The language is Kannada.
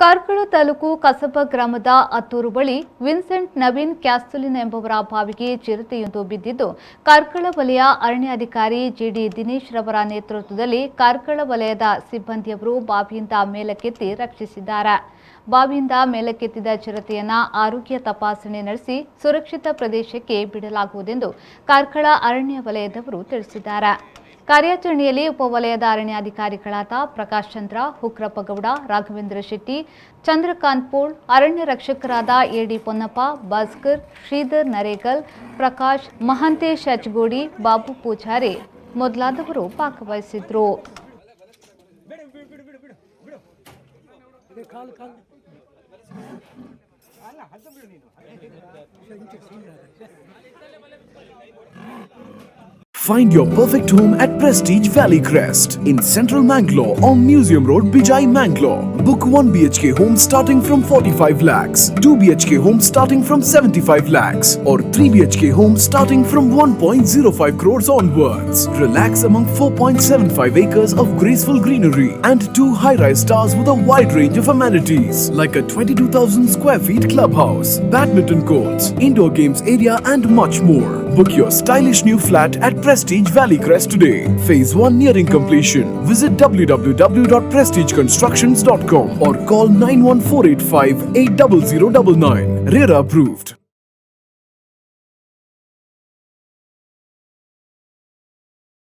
ಕಾರ್ಕಳ ತಾಲೂಕು ಕಸಬಾ ಗ್ರಾಮದ ಅತ್ತೂರು ಬಳಿ ವಿನ್ಸೆಂಟ್ ನವೀನ್ ಕ್ಯಾಸ್ತುಲಿನ್ ಎಂಬವರ ಬಾವಿಗೆ ಚಿರತೆಯೊಂದು ಬಿದ್ದಿದ್ದು, ಕಾರ್ಕಳ ವಲಯ ಅರಣ್ಯಾಧಿಕಾರಿ ಜಿಡಿ ದಿನೇಶ್ ರವರ ನೇತೃತ್ವದಲ್ಲಿ ಕಾರ್ಕಳ ವಲಯದ ಸಿಬ್ಬಂದಿಯವರು ಬಾವಿಯಿಂದ ಮೇಲಕ್ಕೆತ್ತಿ ರಕ್ಷಿಸಿದ್ದಾರೆ. ಬಾವಿಯಿಂದ ಮೇಲಕ್ಕೆತ್ತಿದ ಚಿರತೆಯನ್ನ ಆರೋಗ್ಯ ತಪಾಸಣೆ ನಡೆಸಿ ಸುರಕ್ಷಿತ ಪ್ರದೇಶಕ್ಕೆ ಬಿಡಲಾಗುವುದೆಂದು ಕಾರ್ಕಳ ಅರಣ್ಯ ವಲಯದವರು ತಿಳಿಸಿದ್ದಾರೆ. ಕಾರ್ಯಾಚರಣೆಯಲ್ಲಿ ಉಪವಲಯದ ಅರಣ್ಯಾಧಿಕಾರಿಗಳಾದ ಪ್ರಕಾಶ್ ಚಂದ್ರ, ಹುಕ್ರಪ್ಪಗೌಡ, ರಾಘವೇಂದ್ರ ಶೆಟ್ಟಿ, ಚಂದ್ರಕಾಂತ್ ಪೋಳ್, ಅರಣ್ಯ ರಕ್ಷಕರಾದ ಎಡಿ ಪೊನ್ನಪ್ಪ, ಭಾಸ್ಕರ್, ಶ್ರೀಧರ್ ನರೇಗಲ್, ಪ್ರಕಾಶ್, ಮಹಾಂತೇಶ್ ಅಚ್ಗೋಡಿ, ಬಾಬು ಪೂಜಾರಿ ಮೊದಲಾದವರು ಭಾಗವಹಿಸಿದ್ರು. Find your perfect home at Prestige Valley Crest in Central Mangalore on Museum Road, Bijai, Mangalore. Book 1 BHK home starting from 45 lakhs, 2 BHK home starting from 75 lakhs or 3 BHK home starting from 1.05 crores onwards. Relax among 4.75 acres of graceful greenery and 2 high-rise towers with a wide range of amenities like a 22,000 square feet clubhouse, badminton courts, indoor games area and much more. Book your stylish new flat at Prestige Valley Crest today. Phase 1 nearing completion. Visit www.prestigeconstructions.com or call 91485 80099. RERA approved.